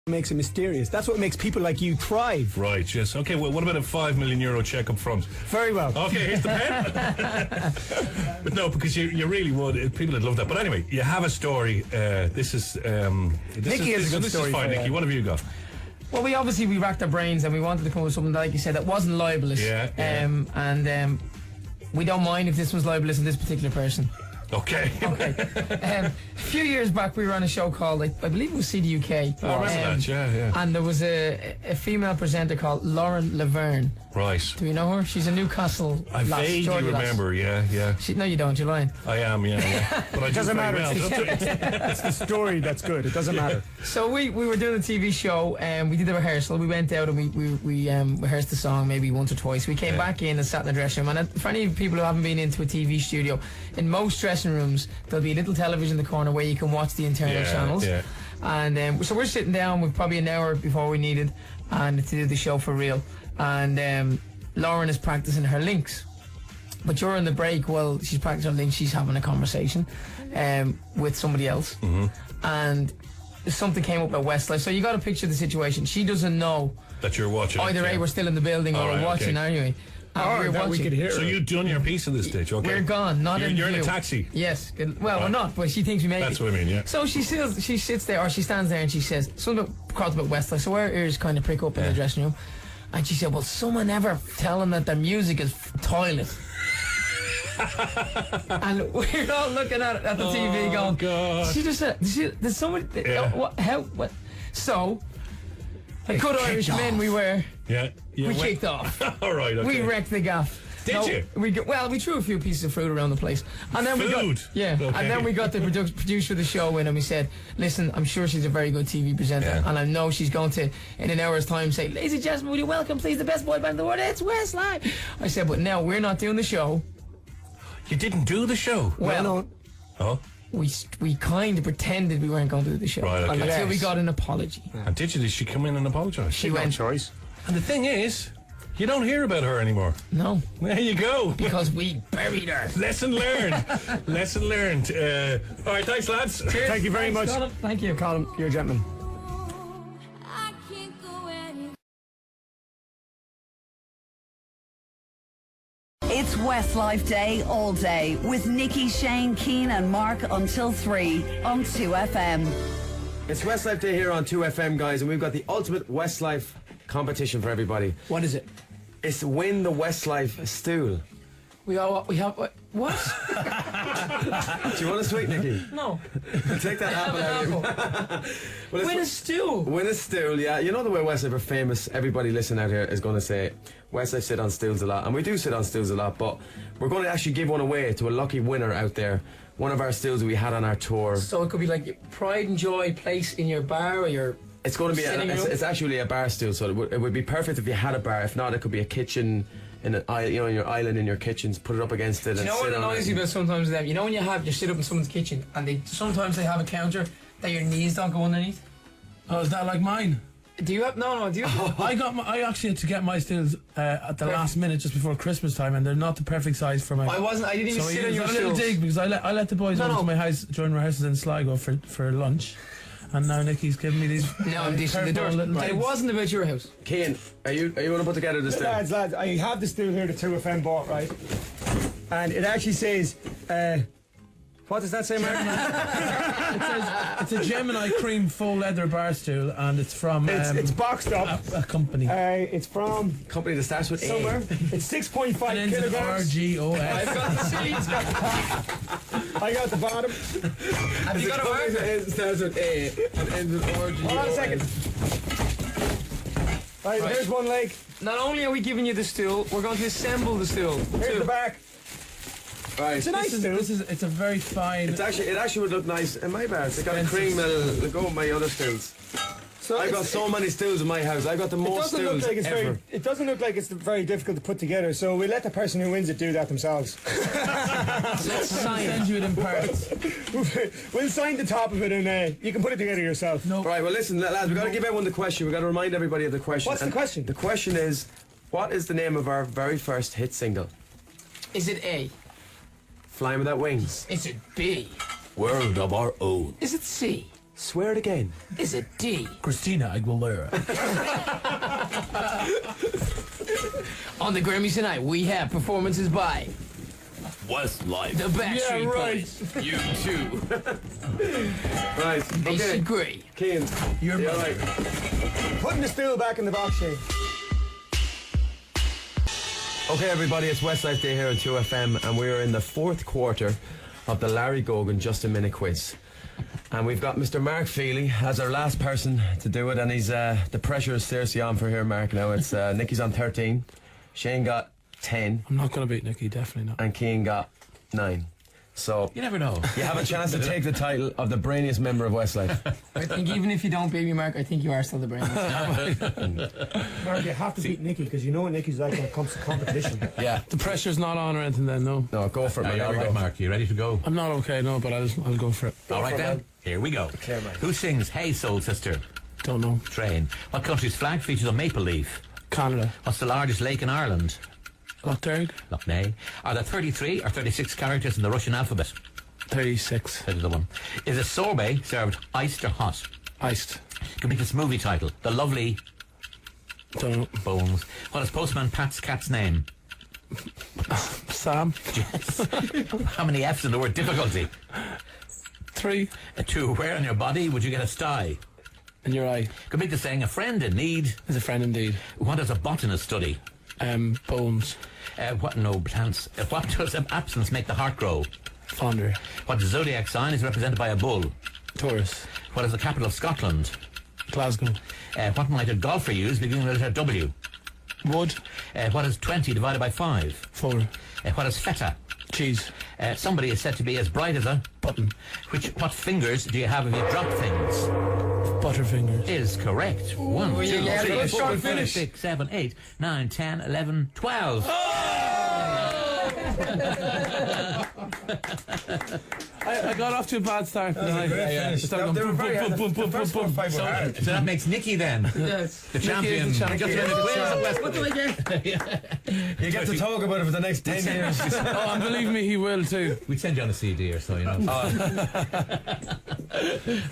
makes it mysterious. That's what makes people like you thrive. Right, yes. Okay, well, what about a €5 million check up front? Very well. Okay, here's the pen. But no, because you really would. People would love that. But anyway, you have a story. This is Nikki has a good story. This is fine, Nikki. What have you got? Well, we racked our brains and we wanted to come up with something, like you said, that wasn't libelous. Yeah. And we don't mind if this was libelous in this particular person. Okay. A few years back, we were on a show called, I believe it was CD UK. I remember that, yeah. And there was a female presenter called Lauren Laverne. Right. Do you know her? She's a Newcastle I vaguely remember, yeah. No, you don't, you're lying. I am, yeah. But I It doesn't matter. It's the story that's good. It doesn't matter. So we were doing a TV show and we did a rehearsal. We went out and we rehearsed the song maybe once or twice. We came back in and sat in the dressing room. And for any people who haven't been into a TV studio, in most dressing rooms there'll be a little television in the corner where you can watch the internal channels. Yeah. And so we're sitting down with probably an hour before we needed and to do the show for real. And Lauren is practicing her links. But during the break, while she's practicing her links, she's having a conversation with somebody else. Mm-hmm. And something came up at Westlife. So you got to picture the situation. She doesn't know that you're watching. Either A, we're still in the building, or we're watching anyway. We're watching. We could hear so you've done your piece at this stage, okay? We're gone, you're in a taxi. Yes. Well, we're not, but she thinks we made That's what I mean, yeah. So she sits there, or she stands there and she says, something about Westlife. So our ears kind of prick up in the dressing room. And she said, well, someone ever tell them that their music is toilet. And we're all looking at the TV going, God. She just said, did somebody, what? So, the good Irish men we were, we kicked off. All right, okay. We wrecked the gaff. Did you? We threw a few pieces of fruit around the place, and then and then we got the producer of the show in, and we said, "Listen, I'm sure she's a very good TV presenter, and I know she's going to, in an hour's time, say, ladies and gentlemen, will you welcome, please, the best boy band in the world? It's Westlife." I said, "But now we're not doing the show." You didn't do the show? Well, no. Oh. We kind of pretended we weren't going to do the show, until we got an apology. And did she come in and apologise? She went. Choice. And the thing is, you don't hear about her anymore. No. There you go. Because we buried her. Lesson learned. Lesson learned. All right, thanks, lads. Cheers. Thank you very much. Colin. Thank you. Colin, you're a gentleman. It's Westlife Day all day with Nikki, Shane, Keane and Mark until 3 on 2FM. It's Westlife Day here on 2FM, guys, and we've got the ultimate Westlife competition for everybody. What is it? It's to win the Westlife stool. We have what? Do you want a sweet, Nikki? No. Take that apple out of you. Win a stool. Win a stool, yeah. You know the way Westlife are famous, everybody listening out here is going to say Westlife sit on stools a lot, and we do sit on stools a lot, but we're going to actually give one away to a lucky winner out there. One of our stools we had on our tour. So it could be like your pride and joy place in your bar or your... It's going to be it's actually a bar stool, so it would be perfect if you had a bar. If not, it could be a kitchen in an in your island in your kitchens. Put it up against it. Do you know what annoys you about sometimes them? You know when you sit up in someone's kitchen and sometimes they have a counter that your knees don't go underneath. Oh, is that like mine? Do you have no? Do you? I actually had to get my stools at the last minute just before Christmas time, and they're not the perfect size for my. I didn't even sit on your stools. A little dig because I let the boys over to my house during rehearsals in Sligo for lunch. And now Nikki's giving me these. Now I'm dishing the dirt. It wasn't about your house. Keane, are you going to put together this stool? Lads, I have the stool here, the 2FM bought, right? And it actually says, what does that say, Mark? It says it's a Gemini cream faux leather bar stool, and it's from. It's boxed up. A company. It's from company that starts with somewhere. It's 6.5 kilograms. RGOF. I've got the seeds. I got the bottom. Have you got a marker? It starts with A and ends with RGOF. Hold on a second. Right, here's one leg. Not only are we giving you the stool, we're going to assemble the stool. Here's the back. Right. It's a nice stool. It's a very fine. It actually would look nice in my bar. It's got a cream that'll go with my other stools. So I've got so many stools in my house. I've got the most stools ever. It doesn't look like it's very difficult to put together, so we let the person who wins it do that themselves. Let's send you it in parts. We'll sign the top of it and you can put it together yourself. Nope. Right, well listen, lads, we've got to give everyone the question. We've got to remind everybody of the question. What's the question? The question is, what is the name of our very first hit single? Is it A? Flying Without Wings. Is it B? World of Our Own. Is it C? Swear it again. Is it D? Christina Aguilera. On the Grammys tonight, we have performances by Westlife. the Backstreet Boys. You too. Right. They Okay. agree. Keane, You're all right. putting the stool back in the box, Shane. Okay, everybody, it's Westlife Day here on 2FM, and we are in the fourth quarter of the Larry Gogan Just a Minute quiz. And we've got Mr. Mark Feely as our last person to do it, and he's the pressure is seriously on for here, Mark. Now it's Nicky's on 13, Shane got 10, I'm not going to beat Nicky, definitely not. and Keane got 9. So You never know. you have a chance to take the title of the brainiest member of Westlife. I think even if you don't beat me, Mark, I think you are still the brain. Mark, you have to beat Nicky because you know what Nicky's like when it comes to competition. Yeah. The pressure's not on or anything then, no. No, go for it, Are man. you Here all we right, go. Mark? You ready to go? I'm not okay, no, but I'll go for it. All right for it, then. man. Here we go. Clear, man. Who sings Hey Soul Sister? Don't know. Train. What country's flag features a maple leaf? Canada. What's the largest lake in Ireland? Lochderg. Loch Ness. Are there 33 or 36 characters in the Russian alphabet? 36. That is the one. Is a sorbet served iced or hot? Iced. Can make this movie title. The Lovely Don't know. Bones. What is Postman Pat's cat's name? Sam. Jess. How many F's in the word difficulty? 3. A 2. Where on your body would you get a sty? In your eye. Can make the saying a friend in need. Is a friend indeed. What does a botanist study? Bones. Plants. What does absence make the heart grow? Fonder. What zodiac sign is represented by a bull? Taurus. What is the capital of Scotland? Glasgow. What might a golfer use beginning with the letter W? Wood. What is 20 divided by 5? 4. What is feta? Cheese. Somebody is said to be as bright as a Button. What fingers do you have if you drop things? Butterfingers. Is correct. 1, 2, you get 3, it. 4, Strong 5, finish. 6, 7, 8, 9, 10, 11, 12. I got off to a bad start. They were very hard. The first 4 or 5 were hard. So that makes Nicky then Yes. the champion. is the champion. Just win the quiz at West- What do I get? You get to talk about it for the next 10 years. Oh, and believe me, he will too. We'd send you on a CD or so, you know.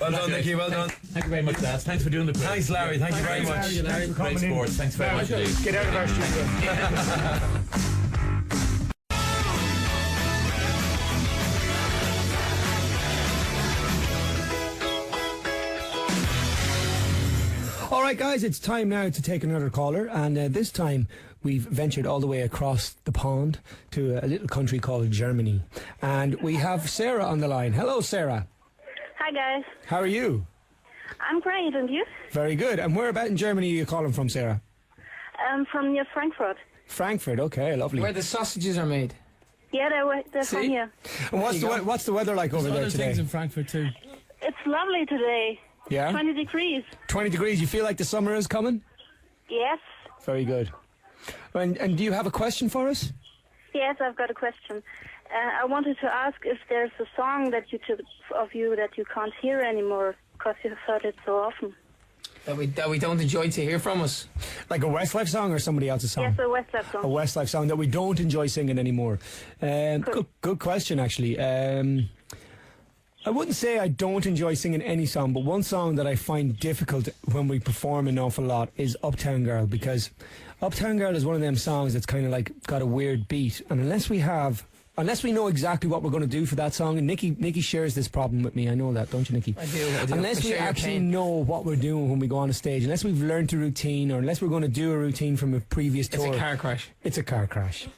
Well done, Nicky, well done. Thank you very much, lads. Thanks for doing the quiz. Thanks, Larry, thank you very much. Larry, for Great coming in. sports. Thanks very much indeed. Get out of our studio. All right, guys, it's time now to take another caller, and this time we've ventured all the way across the pond to a little country called Germany, and we have Sarah on the line. Hello, Sarah. Hi guys, How are you? I'm great, and you? Very good. And where about in Germany are you calling from, Sarah? From near Frankfurt. Frankfurt. Okay, lovely. Where the sausages are made. Yeah, they're from See? here. And what's the weather like over There's there other things today? in Frankfurt too. It's lovely today. Yeah, 20 degrees. 20 degrees. You feel like the summer is coming? Yes. Very good. And do you have a question for us? Yes, I've got a question. I wanted to ask if there's a song that you can't hear anymore because you've heard it so often. That we don't enjoy to hear from us. Like a Westlife song or somebody else's song? Yes, a Westlife A song. Westlife song that we don't enjoy singing anymore. Good question, actually. I wouldn't say I don't enjoy singing any song, but one song that I find difficult when we perform an awful lot is Uptown Girl, because Uptown Girl is one of them songs that's kind of like got a weird beat, and unless we know exactly what we're going to do for that song, and Nikki shares this problem with me, I know that, don't you, Nikki? I do. Unless we actually know what we're doing when we go on a stage, unless we've learned a routine, or unless we're going to do a routine from a previous It's tour, a car crash. it's a car crash.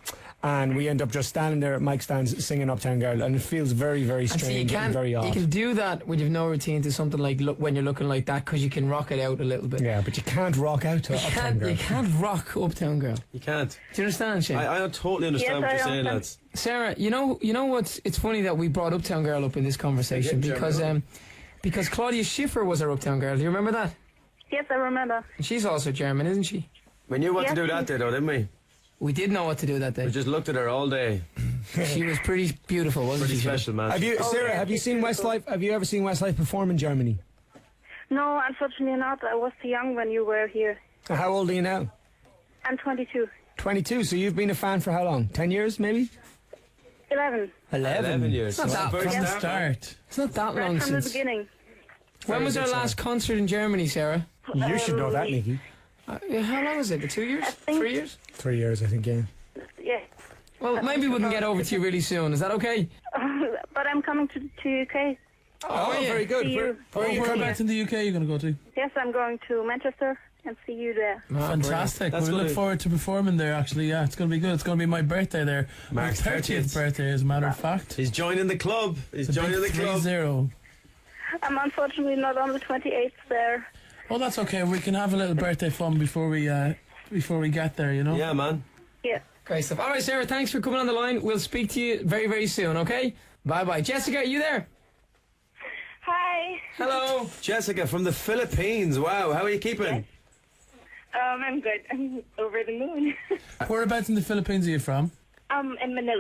And we end up just standing there at mic stands singing Uptown Girl, and it feels very, very And strange and very you odd. can do that when you've no routine to something like when you're looking like that, because you can rock it out a little bit. Yeah, but you can't rock out to Uptown Girl. You can't rock Uptown Girl. You can't. Do you understand, Shane? I totally understand Yes, what I you're saying, understand. lads. Sarah, you know what's? It's funny that we brought Uptown Girl up in this conversation because Claudia Schiffer was our Uptown Girl. Do you remember that? Yes, I remember. And she's also German, isn't she? We knew what to Yes, do that day, though, didn't we? We did know what to do that We day. just looked at her all day. She was pretty beautiful, wasn't Pretty she? special, man. Sarah, have you seen Westlife? Have you ever seen Westlife perform in Germany? No, unfortunately not. I was too young when you were here. How old are you now? I'm 22. 22. So you've been a fan for how long? 10 years, maybe? 11. 11 years. Not that Very from the start. Start. It's not that Right long from the since. beginning. When was our last concert in Germany, Sarah? You should know that, Nikki. How long was it? 2 years? think- 3 years? 3 years, I think, yeah. Yeah. Well, maybe we can get over to you really soon. Is that okay? But I'm coming to UK. Oh, yeah. very good. See you. Where are you coming? Whereabouts in the UK are you going to go to? Yes, I'm going to Manchester and see you there. Fantastic. That's We look gonna- forward to performing there, actually. Yeah, it's going to be good. It's going to be my birthday there. Mark's my 30th birthday, as a matter of fact. He's joining the club. He's joining the club. 3-0. I'm unfortunately not on the 28th there. Oh, that's okay. We can have a little birthday fun before we get there, you know? Yeah, man. Yeah. Great stuff. All right, Sarah, thanks for coming on the line. We'll speak to you very, very soon, okay? Bye-bye. Jessica, are you there? Hi. Hello. Jessica from the Philippines. Wow, how are you keeping? I'm good. I'm over the moon. Whereabouts in the Philippines are you from? I'm in Manila.